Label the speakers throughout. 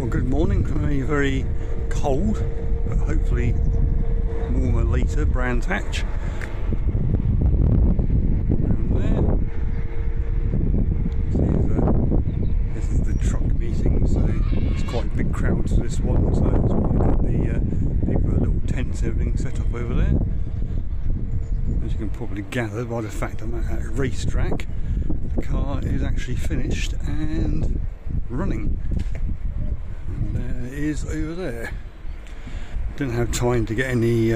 Speaker 1: Good morning. Very, very cold, but hopefully warmer later. Brands Hatch. Down there. This is the truck meeting, so there's quite a big crowd to this one. So that's why I've got the people with little tents and everything set up over there. As you can probably gather by the fact I'm at a racetrack, the car is actually finished and running. There it is over there. Didn't have time to get any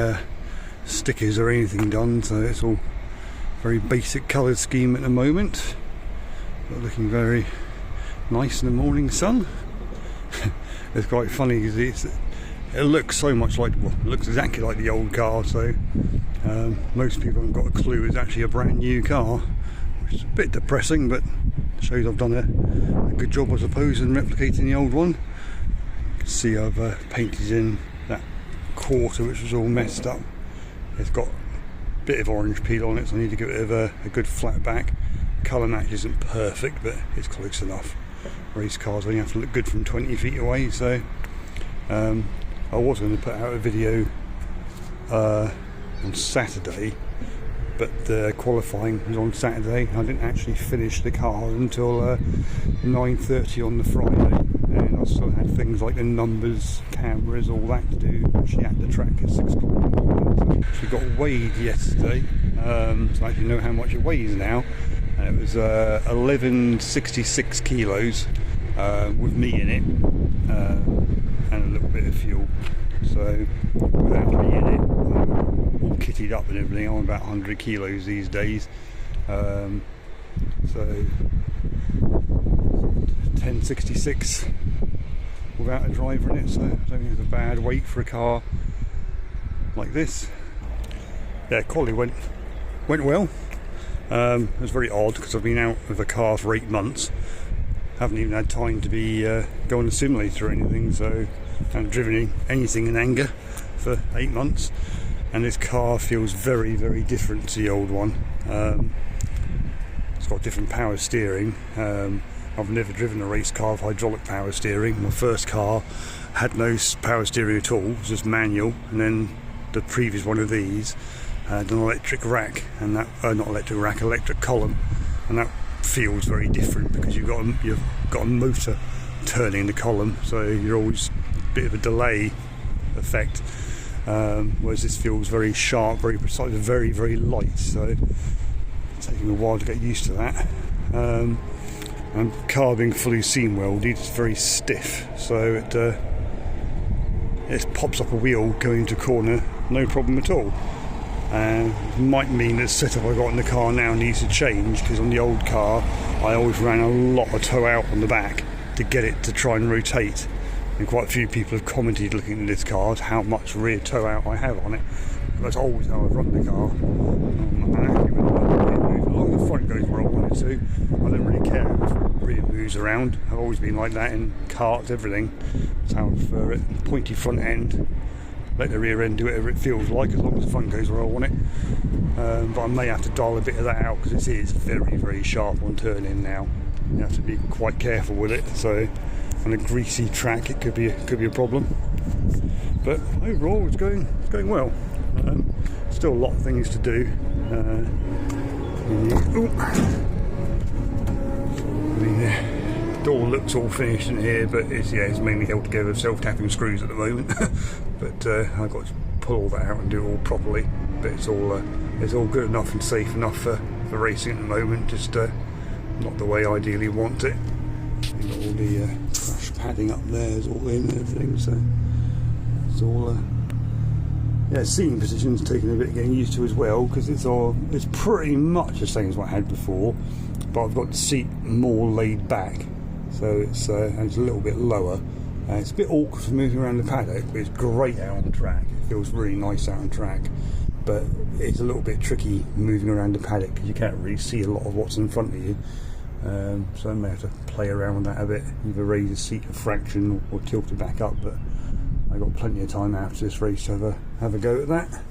Speaker 1: stickers or anything done, so it's all very basic colour scheme at the moment, but looking very nice in the morning sun. It's quite funny because it looks so much like, well, it looks exactly like the old car, so most people haven't got a clue it's actually a brand new car, which is a bit depressing, but shows I've done a good job, I suppose, in replicating the old one. You can see I've painted in that quarter which was all messed up. It's got a bit of orange peel on it, so I need to give it a good flat back. Colour match isn't perfect, but it's close enough. Race cars only have to look good from 20 feet away, so I was going to put out a video on Saturday, but the qualifying was on Saturday. I didn't actually finish the car until 9:30 on the Friday, and I still had things like the numbers, cameras, all that to do actually at the track at 6 o'clock in the morning. So we got weighed yesterday, so I actually know how much it weighs now, and it was 1166 kilos with me in it, and a little bit of fuel. So without me in it, all kitted up and everything, I'm about 100 kilos these days. So 1066 without a driver in it, so I don't think it's a bad weight for a car like this. Yeah, quality went well. It was very odd because I've been out with a car for 8 months. Haven't even had time to be go on a simulator or anything, so I haven't driven anything in anger for 8 months, and this car feels very, very different to the old one. It's got different power steering. I've never driven a race car with hydraulic power steering. My first car had no power steering at all, it was just manual, and then the previous one of these had an electric rack, and that not electric rack, electric column, and that feels very different because you've got a motor turning the column, so you're always a bit of a delay effect, whereas this feels very sharp, very precise, very, very light, so it's taking a while to get used to that. And the car being fully seam welded, it's very stiff, so it pops up a wheel going into a corner, no problem at all. Might mean the setup I got in the car now needs to change, because on the old car I always ran a lot of toe out on the back to get it to try and rotate, and quite a few people have commented looking at this car how much rear toe out I have on it. That's always how I've run the car. I'm happy with it. As long as the front goes where I want it to, I don't really care if the rear moves around. I've always been like that in carts, everything. That's how I prefer it. Pointy front end, let the rear end do whatever it feels like, as long as the front goes where I want it. But I may have to dial a bit of that out because it is very, very sharp on turn-in now. You have to be quite careful with it. So on a greasy track, it could be a problem. But overall, it's going well. Still a lot of things to do. The door looks all finished in here, but it's mainly held together with self-tapping screws at the moment. But I've got to pull all that out and do it all properly. But it's all good enough and safe enough for racing at the moment. Just not the way I ideally want it. You've got all the crash padding up there is all in and everything, so it's all seating position's taking a bit of getting used to as well, because it's pretty much the same as what I had before, but I've got the seat more laid back, so it's a little bit lower. It's a bit awkward for moving around the paddock, but it's great out on the track. It feels really nice out on track, but it's a little bit tricky moving around the paddock because you can't really see a lot of what's in front of you. So I may have to play around with that a bit, either raise the seat a fraction or tilt it back up, but I've got plenty of time after this race to have a go at that.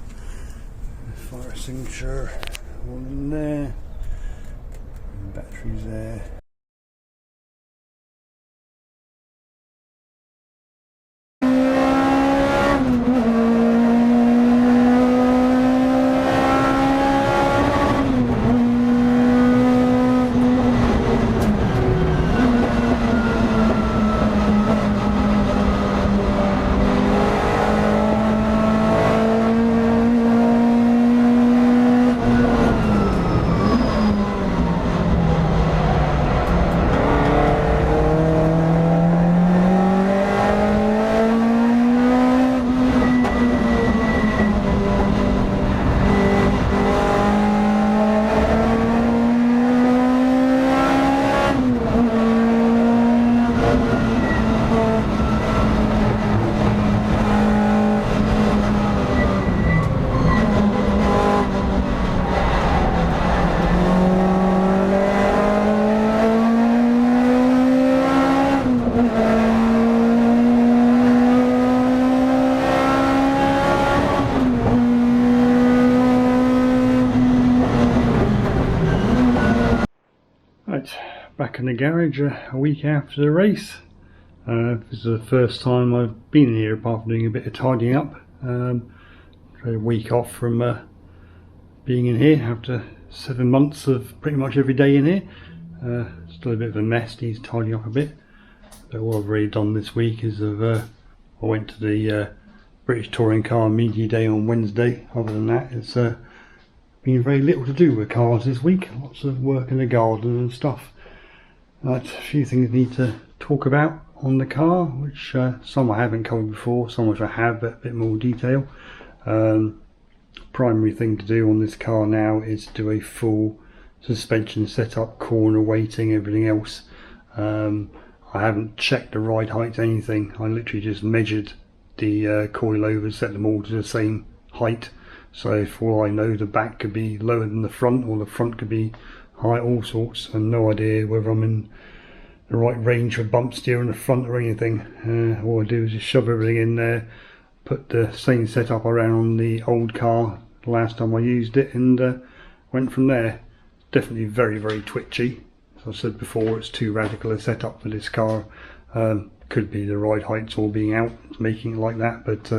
Speaker 1: Fire extinguisher, one in there, batteries there. in the garage a week after the race. This is the first time I've been in here apart from doing a bit of tidying up. A week off from being in here after 7 months of pretty much every day in here. Still a bit of a mess, needs tidying up a bit. But what I've really done this week is I went to the British Touring Car Media Day on Wednesday. Other than that, it's been very little to do with cars this week. Lots of work in the garden and stuff. A few things I need to talk about on the car, which some I haven't covered before, some which I have, but a bit more detail. Primary thing to do on this car now is to do a full suspension setup, corner weighting, everything else. I haven't checked the ride height, anything. I literally just measured the coilovers, set them all to the same height. So for all I know, the back could be lower than the front, or the front could be high, all sorts, and no idea whether I'm in the right range for bump steer in the front or anything. All I do is just shove everything in there, put the same setup around on the old car the last time I used it, and went from there. Definitely very, very twitchy. As I said before, it's too radical a setup for this car. Could be the ride heights all being out, making it like that, but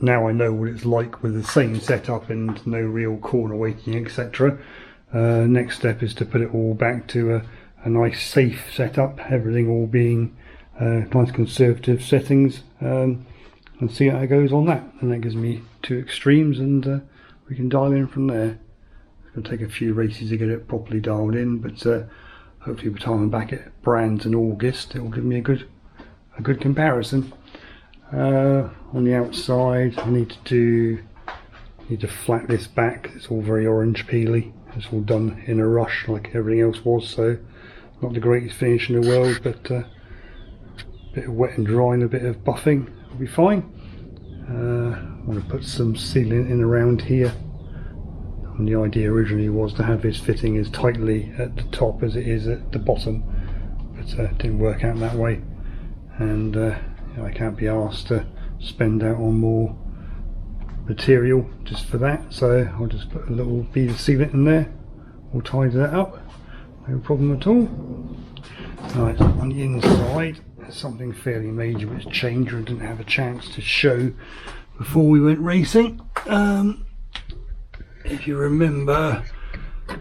Speaker 1: now I know what it's like with the same setup and no real corner weighting, etc. Next step is to put it all back to a nice safe setup, everything all being nice conservative settings, and see how it goes on that. And that gives me two extremes, and we can dial in from there. It's going to take a few races to get it properly dialed in, but hopefully by the time I'm back at Brands in August, it will give me a good comparison. On the outside, I need to flat this back. It's all very orange peely. It's all done in a rush like everything else was, so not the greatest finish in the world, but a bit of wet and dry and a bit of buffing will be fine. I want to put some sealant in around here. And the idea originally was to have this fitting as tightly at the top as it is at the bottom, but it didn't work out that way, and I can't be asked to spend out on more material just for that, so I'll just put a little bead of sealant in there. We'll tidy that up, no problem at all. Right, on the inside there's something fairly major which changed and didn't have a chance to show before we went racing. If you remember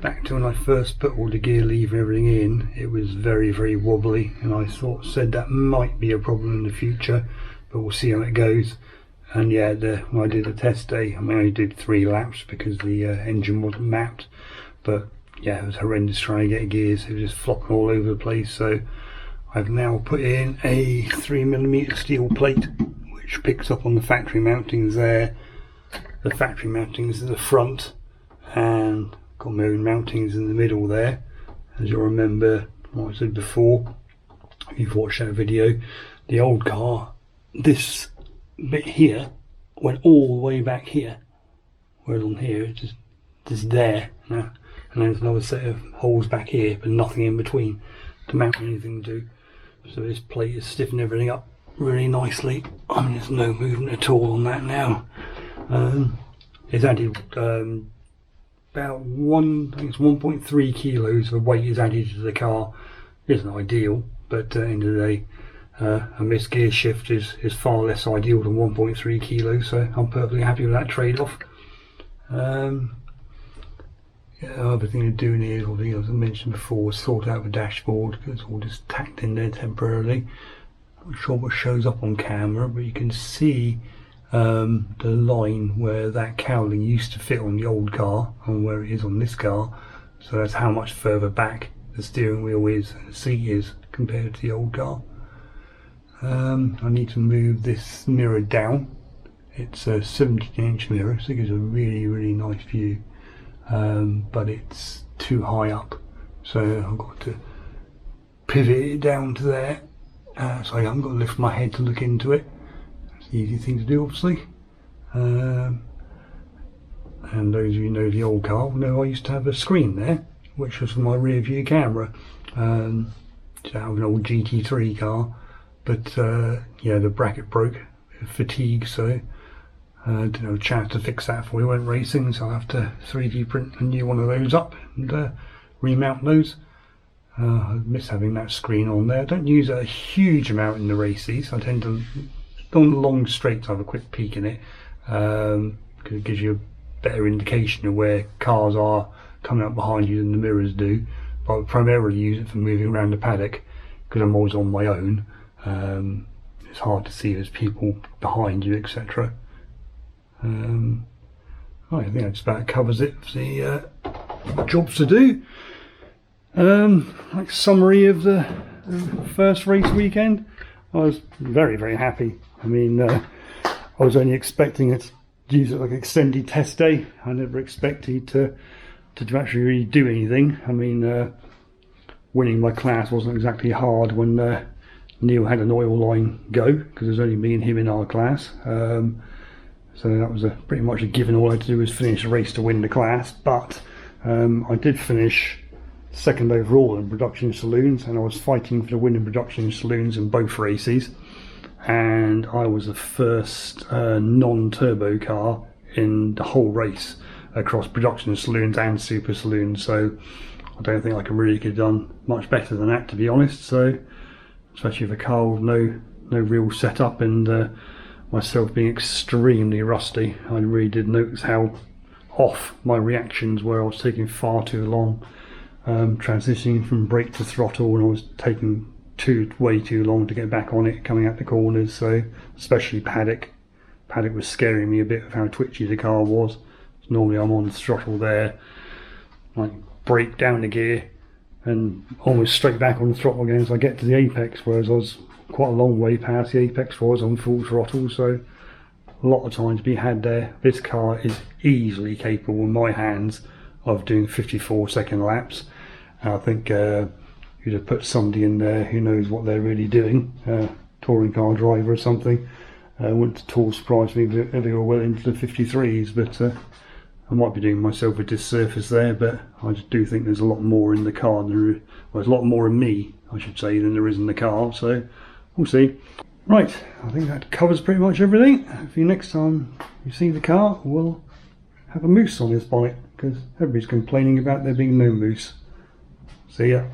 Speaker 1: back to when I first put all the gear lever and everything in, it was very, very wobbly, and I said that might be a problem in the future, but we'll see how it goes. And yeah, when I did the test day, I only did 3 laps because the engine wasn't mapped, but yeah, it was horrendous trying to get gears. It was just flopping all over the place. So I've now put in a 3mm steel plate which picks up on the factory mountings there. The factory mountings in the front, and got my own mountings in the middle there. As you'll remember what I said before, if you've watched that video, the old car, this bit here went all the way back here, whereas on here it's just there now, and there's another set of holes back here but nothing in between to mount anything to. So this plate is stiffening everything up really nicely. I mean, there's no movement at all on that now. It's added about I think it's 1.3 kilos of weight is added to the car. It isn't ideal, but at the end of the day, a missed gear shift is far less ideal than 1.3 kilos, so I'm perfectly happy with that trade-off. Yeah, other thing to do in here, as I mentioned before, was sort out the dashboard, because it's all just tacked in there temporarily. I'm not sure what shows up on camera, but you can see the line where that cowling used to fit on the old car and where it is on this car. So that's how much further back the steering wheel is and the seat is compared to the old car. I need to move this mirror down. It's a 17-inch mirror, so it gives a really, really nice view, but it's too high up, so I've got to pivot it down to there, so I haven't got to lift my head to look into it. Easy thing to do, obviously. And those of you who know the old car will know I used to have a screen there, which was for my rear view camera. Just out of an old GT3 car, but yeah, the bracket broke, fatigue, so didn't have a chance to fix that before we went racing, so I'll have to 3D print a new one of those up and remount those. I miss having that screen on there. I don't use it a huge amount in the races. I tend to, on the long straights, have a quick peek in it, because it gives you a better indication of where cars are coming up behind you than the mirrors do. But I primarily use it for moving around the paddock, because I'm always on my own. It's hard to see there's people behind you, etc. I think that just about covers it for the jobs to do. Like summary of the first race weekend, I was very, very happy. I mean, I was only expecting it to use it like an extended test day. I never expected to actually really do anything. I mean, winning my class wasn't exactly hard when Neil had an oil line go, because there's only me and him in our class. So that was pretty much a given. All I had to do was finish the race to win the class. But I did finish second overall in production saloons, and I was fighting for the win in production saloons in both races. And I was the first non-turbo car in the whole race across production saloons and super saloons. So I don't think I could have done much better than that, to be honest. So especially with a car with no real setup, and myself being extremely rusty, I really did notice how off my reactions were. I was taking far too long transitioning from brake to throttle, and I was taking way too long to get back on it coming out the corners. So especially paddock was scaring me a bit of how twitchy the car was. So normally I'm on the throttle there, like brake down the gear and almost straight back on the throttle again as I get to the apex, whereas I was quite a long way past the apex before I was on full throttle. So a lot of time to be had there. This car is easily capable in my hands of doing 54-second laps. I think you'd have put somebody in there who knows what they're really doing, touring car driver or something. Wouldn't at all surprise me if they were well into the 53s, but I might be doing myself a disservice there. But I just do think there's a lot more in the car than, well, there's a lot more in me, I should say, than there is in the car. So we'll see. Right, I think that covers pretty much everything. Hopefully next time you see the car, we'll have a moose on his bonnet, because everybody's complaining about there being no moose. See ya.